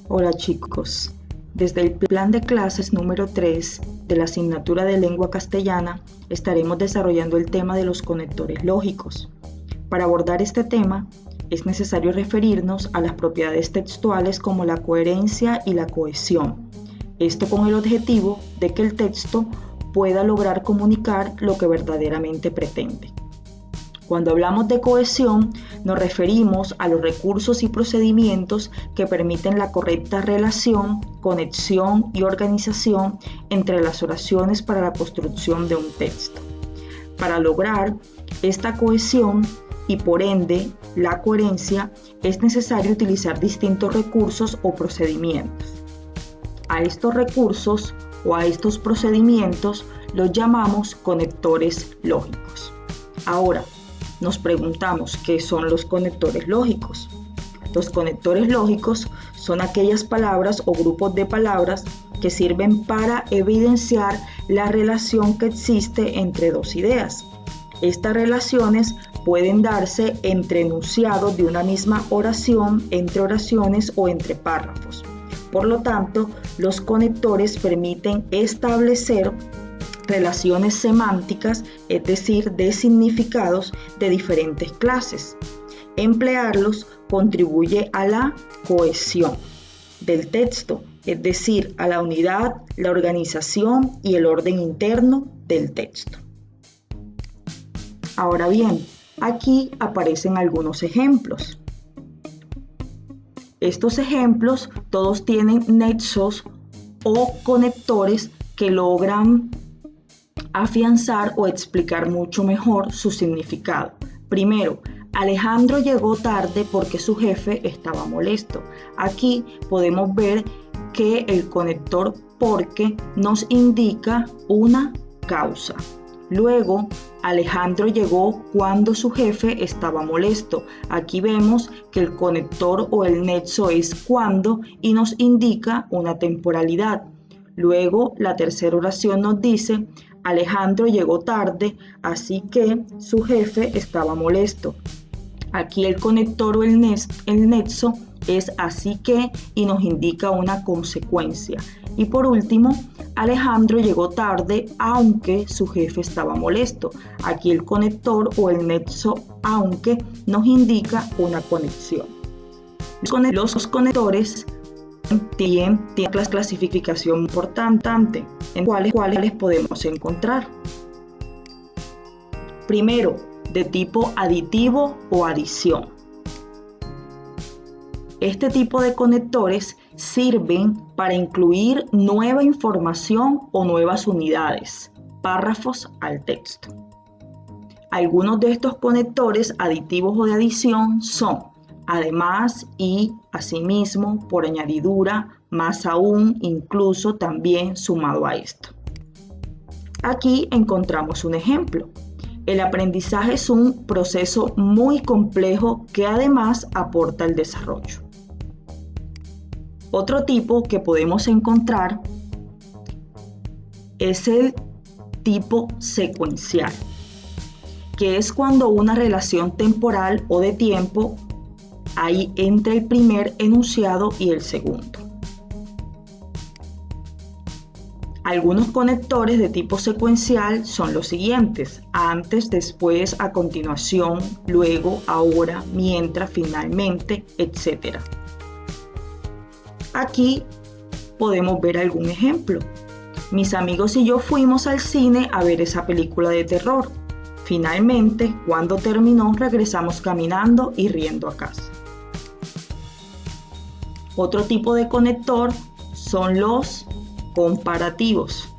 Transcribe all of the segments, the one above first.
Hola chicos, desde el plan de clases número 3 de la asignatura de lengua castellana estaremos desarrollando el tema de los conectores lógicos. Para abordar este tema es necesario referirnos a las propiedades textuales como la coherencia y la cohesión. Esto con el objetivo de que el texto pueda lograr comunicar lo que verdaderamente pretende. Cuando hablamos de cohesión, nos referimos a los recursos y procedimientos que permiten la correcta relación, conexión y organización entre las oraciones para la construcción de un texto. Para lograr esta cohesión y por ende la coherencia, es necesario utilizar distintos recursos o procedimientos. A estos recursos o a estos procedimientos los llamamos conectores lógicos. Ahora, nos preguntamos qué son los conectores lógicos. Los conectores lógicos son aquellas palabras o grupos de palabras que sirven para evidenciar la relación que existe entre dos ideas. Estas relaciones pueden darse entre enunciados de una misma oración, entre oraciones o entre párrafos. Por lo tanto, los conectores permiten establecer relaciones semánticas, es decir, de significados de diferentes clases. Emplearlos contribuye a la cohesión del texto, es decir, a la unidad, la organización y el orden interno del texto. Ahora bien, aquí aparecen algunos ejemplos. Estos ejemplos todos tienen nexos o conectores que logran afianzar o explicar mucho mejor su significado. Primero, Alejandro llegó tarde porque su jefe estaba molesto. Aquí podemos ver que el conector porque nos indica una causa. Luego, Alejandro llegó cuando su jefe estaba molesto. Aquí vemos que el conector o el nexo es cuando y nos indica una temporalidad. Luego, la tercera oración nos dice: Alejandro llegó tarde, así que su jefe estaba molesto. Aquí el conector o el nexo es así que y nos indica una consecuencia. Y por último, Alejandro llegó tarde aunque su jefe estaba molesto. Aquí el conector o el nexo aunque nos indica una conexión. Los conectores tienen la clasificación importante en cuáles podemos encontrar. Primero, de tipo aditivo o adición. Este tipo de conectores sirven para incluir nueva información o nuevas unidades, párrafos al texto. Algunos de estos conectores aditivos o de adición son además y, asimismo, por añadidura, más aún, incluso, también, sumado a esto. Aquí encontramos un ejemplo. El aprendizaje es un proceso muy complejo que además aporta el desarrollo. Otro tipo que podemos encontrar es el tipo secuencial, que es cuando una relación temporal o de tiempo hay entre el primer enunciado y el segundo. Algunos conectores de tipo secuencial son los siguientes: antes, después, a continuación, luego, ahora, mientras, finalmente, etc. Aquí podemos ver algún ejemplo. Mis amigos y yo fuimos al cine a ver esa película de terror. Finalmente, cuando terminó, regresamos caminando y riendo a casa. Otro tipo de conector son los comparativos.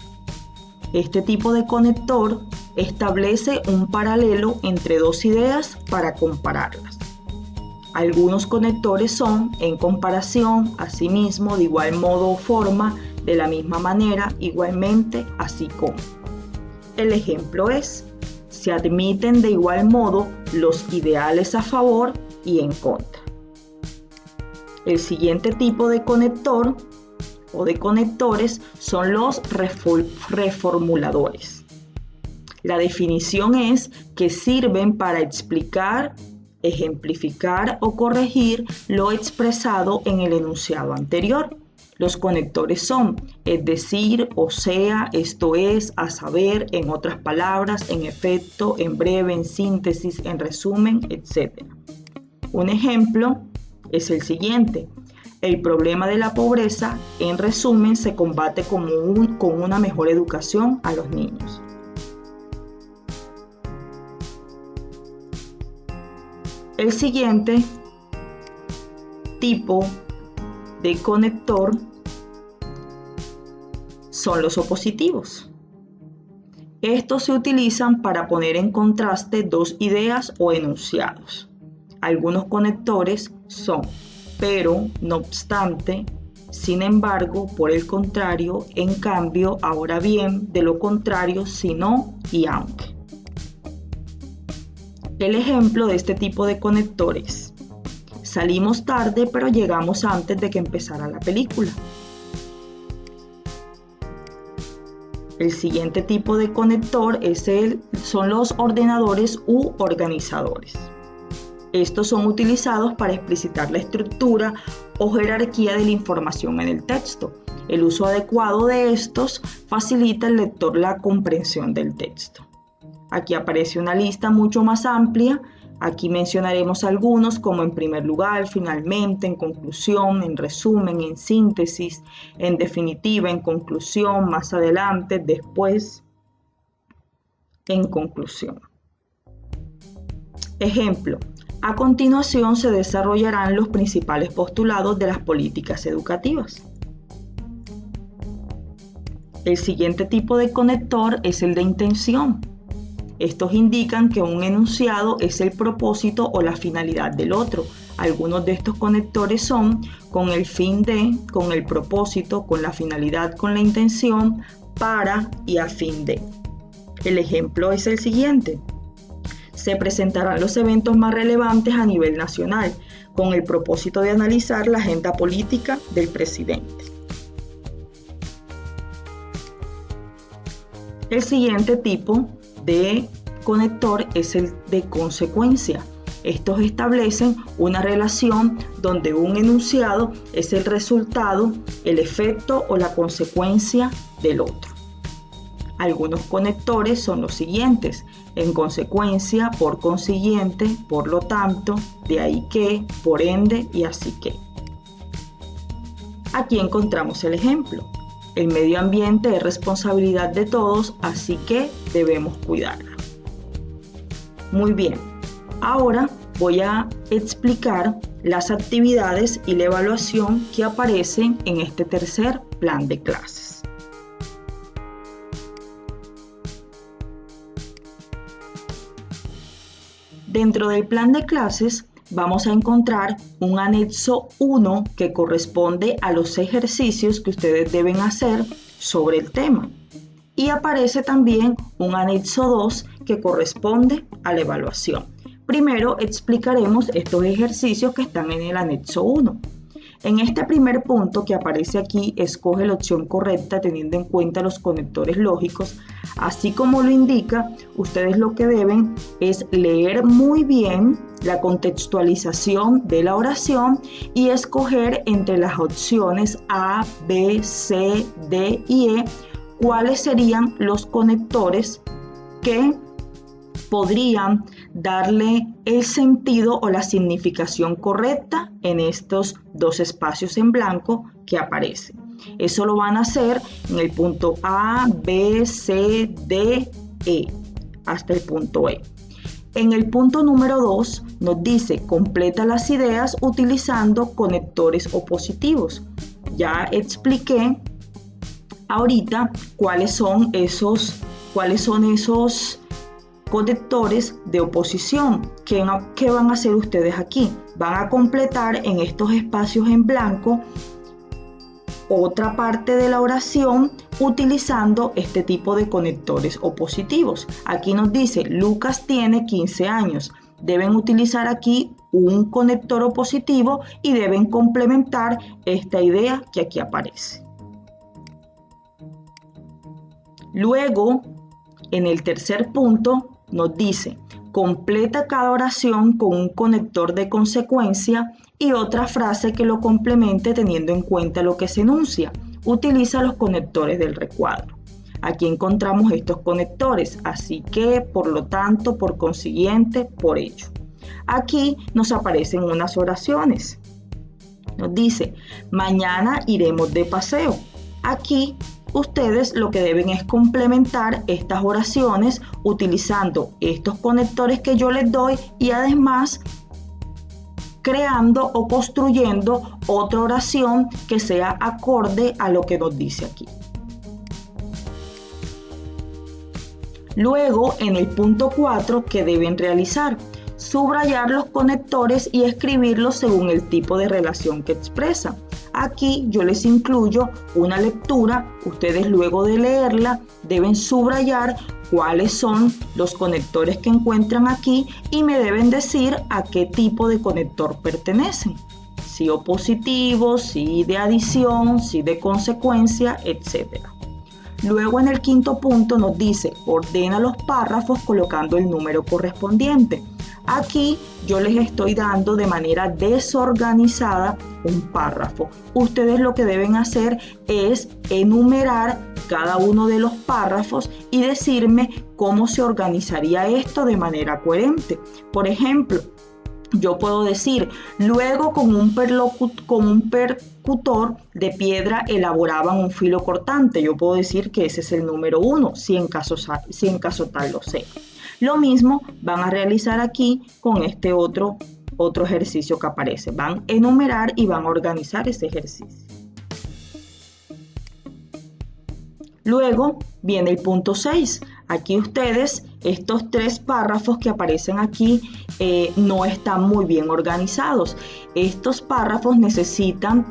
Este tipo de conector establece un paralelo entre dos ideas para compararlas. Algunos conectores son en comparación, asimismo, de igual modo o forma, de la misma manera, igualmente, así como. El ejemplo es: se admiten de igual modo los ideales a favor y en contra. El siguiente tipo de conector o de conectores son los reformuladores. La definición es que sirven para explicar ejemplificar o corregir lo expresado en el enunciado anterior. Los conectores son, es decir, o sea, esto es, a saber, en otras palabras, en efecto, en breve, en síntesis, en resumen, etc. Un ejemplo es el siguiente. El problema de la pobreza, en resumen, se combate con una mejor educación a los niños. El siguiente tipo de conector son los opositivos. Estos se utilizan para poner en contraste dos ideas o enunciados. Algunos conectores son pero, no obstante, sin embargo, por el contrario, en cambio, ahora bien, de lo contrario, si no y aunque. El ejemplo de este tipo de conectores: salimos tarde pero llegamos antes de que empezara la película. El siguiente tipo de conector son los ordenadores u organizadores. Estos son utilizados para explicitar la estructura o jerarquía de la información en el texto. El uso adecuado de estos facilita al lector la comprensión del texto. Aquí aparece una lista mucho más amplia. Aquí mencionaremos algunos, como en primer lugar, finalmente, en conclusión, en resumen, en síntesis, en definitiva, en conclusión, más adelante, después, en conclusión. Ejemplo: a continuación se desarrollarán los principales postulados de las políticas educativas. El siguiente tipo de conector es el de intención. Estos indican que un enunciado es el propósito o la finalidad del otro. Algunos de estos conectores son con el fin de, con el propósito, con la finalidad, con la intención, para y a fin de. El ejemplo es el siguiente: se presentarán los eventos más relevantes a nivel nacional, con el propósito de analizar la agenda política del presidente. El siguiente tipo de conector es el de consecuencia. Estos establecen una relación donde un enunciado es el resultado, el efecto o la consecuencia del otro. Algunos conectores son los siguientes: en consecuencia, por consiguiente, por lo tanto, de ahí que, por ende y así que. Aquí encontramos el ejemplo: el medio ambiente es responsabilidad de todos, así que debemos cuidarlo. Muy bien, ahora voy a explicar las actividades y la evaluación que aparecen en este tercer plan de clases. Dentro del plan de clases vamos a encontrar un anexo 1 que corresponde a los ejercicios que ustedes deben hacer sobre el tema. Y aparece también un anexo 2 que corresponde a la evaluación. Primero explicaremos estos ejercicios que están en el anexo 1. En este primer punto que aparece aquí, escoge la opción correcta teniendo en cuenta los conectores lógicos. Así como lo indica, ustedes lo que deben es leer muy bien la contextualización de la oración y escoger entre las opciones A, B, C, D y E cuáles serían los conectores que podrían darle el sentido o la significación correcta en estos dos espacios en blanco que aparecen. Eso lo van a hacer en el punto A, B, C, D, E, hasta el punto E. En el punto número 2 nos dice: completa las ideas utilizando conectores opositivos. Ya expliqué ahorita cuáles son esos conectores de oposición. ¿Qué van a hacer ustedes aquí? Van a completar en estos espacios en blanco otra parte de la oración utilizando este tipo de conectores opositivos. Aquí nos dice: Lucas tiene 15 años. Deben utilizar aquí un conector opositivo y deben complementar esta idea que aquí aparece. Luego, en el tercer punto, nos dice: Completa cada oración con un conector de consecuencia y otra frase que lo complemente teniendo en cuenta lo que se enuncia. Utiliza los conectores del recuadro. Aquí encontramos estos conectores, así que, por lo tanto, por consiguiente, por ello. Aquí nos aparecen unas oraciones. Nos dice, mañana iremos de paseo. Aquí ustedes lo que deben es complementar estas oraciones utilizando estos conectores que yo les doy y además creando o construyendo otra oración que sea acorde a lo que nos dice aquí. Luego, en el punto 4, ¿qué deben realizar? Subrayar los conectores y escribirlos según el tipo de relación que expresa. Aquí yo les incluyo una lectura. Ustedes luego de leerla deben subrayar cuáles son los conectores que encuentran aquí y me deben decir a qué tipo de conector pertenecen. Si opositivo, si de adición, si de consecuencia, etc. Luego en el quinto punto nos dice, ordena los párrafos colocando el número correspondiente. Aquí yo les estoy dando de manera desorganizada un párrafo. Ustedes lo que deben hacer es enumerar cada uno de los párrafos y decirme cómo se organizaría esto de manera coherente. Por ejemplo, yo puedo decir, luego con un percutor de piedra elaboraban un filo cortante. Yo puedo decir que ese es el número 1, si en caso tal lo sé. Lo mismo van a realizar aquí con este otro ejercicio que aparece. Van a enumerar y van a organizar ese ejercicio. Luego viene el punto 6. Aquí ustedes, estos 3 párrafos que aparecen aquí no están muy bien organizados. Estos párrafos necesitan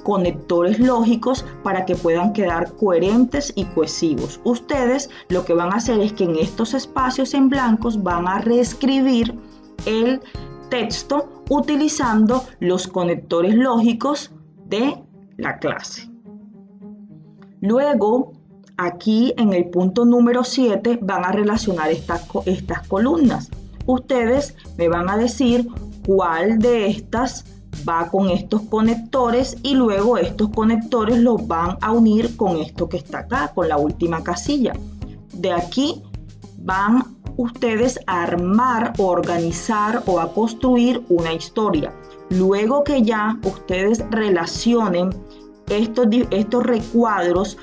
conectores lógicos para que puedan quedar coherentes y cohesivos. Ustedes lo que van a hacer es que en estos espacios en blancos van a reescribir el texto utilizando los conectores lógicos de la clase. Luego, aquí en el punto número 7 van a relacionar estas columnas. Ustedes me van a decir cuál de estas va con estos conectores y luego estos conectores los van a unir con esto que está acá, con la última casilla. De aquí van ustedes a armar o organizar o a construir una historia. Luego que ya ustedes relacionen estos recuadros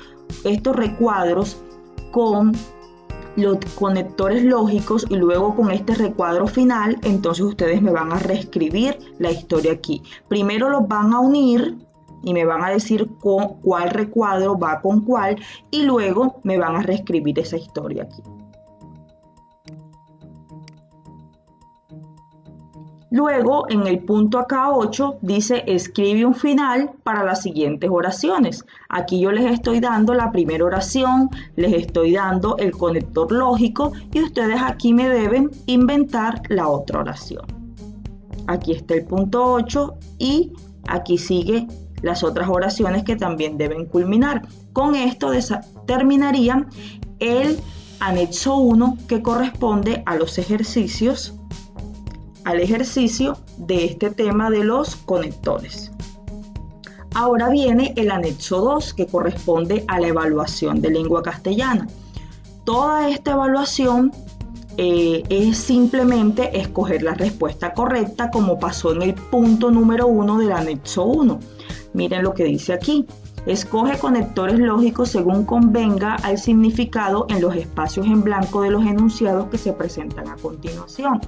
con los conectores lógicos y luego con este recuadro final, entonces ustedes me van a reescribir la historia aquí. Primero los van a unir y me van a decir cuál recuadro va con cuál y luego me van a reescribir esa historia aquí. Luego, en el punto acá 8, dice escribe un final para las siguientes oraciones. Aquí yo les estoy dando la primera oración, les estoy dando el conector lógico y ustedes aquí me deben inventar la otra oración. Aquí está el punto 8 y aquí sigue las otras oraciones que también deben culminar. Con esto terminarían el anexo 1 que corresponde a los ejercicios al ejercicio de este tema de los conectores. Ahora viene el anexo 2 que corresponde a la evaluación de lengua castellana. Toda esta evaluación es simplemente escoger la respuesta correcta como pasó en el punto número 1 del anexo 1. Miren lo que dice aquí. Escoge conectores lógicos según convenga al significado en los espacios en blanco de los enunciados que se presentan a continuación.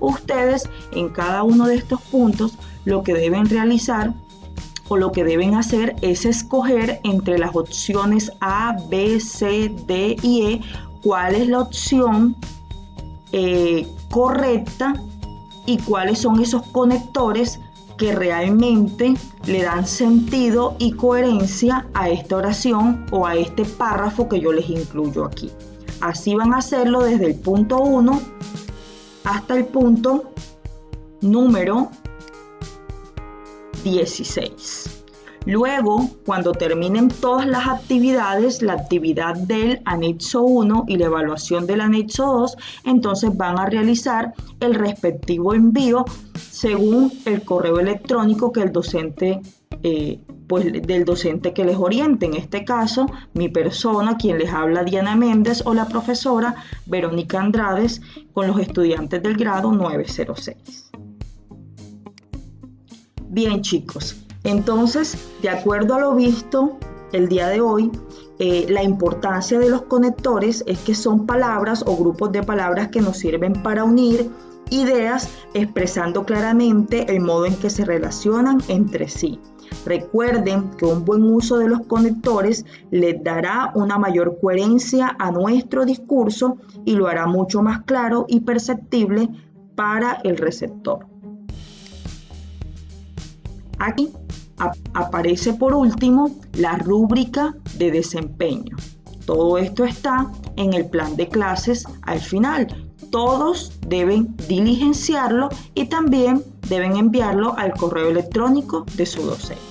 Ustedes en cada uno de estos puntos lo que deben realizar o lo que deben hacer es escoger entre las opciones A, B, C, D y E cuál es la opción correcta y cuáles son esos conectores que realmente le dan sentido y coherencia a esta oración o a este párrafo que yo les incluyo aquí. Así van a hacerlo desde el punto 1 hasta el punto número 16. Luego, cuando terminen todas las actividades, la actividad del anexo 1 y la evaluación del anexo 2, entonces van a realizar el respectivo envío según el correo electrónico que el docente, del docente que les oriente. En este caso, mi persona, quien les habla, Diana Méndez, o la profesora Verónica Andrades, con los estudiantes del grado 906. Bien, chicos. Entonces, de acuerdo a lo visto el día de hoy, la importancia de los conectores es que son palabras o grupos de palabras que nos sirven para unir ideas, expresando claramente el modo en que se relacionan entre sí. Recuerden que un buen uso de los conectores les dará una mayor coherencia a nuestro discurso y lo hará mucho más claro y perceptible para el receptor. Aquí aparece por último la rúbrica de desempeño. Todo esto está en el plan de clases al final. Todos deben diligenciarlo y también deben enviarlo al correo electrónico de su docente.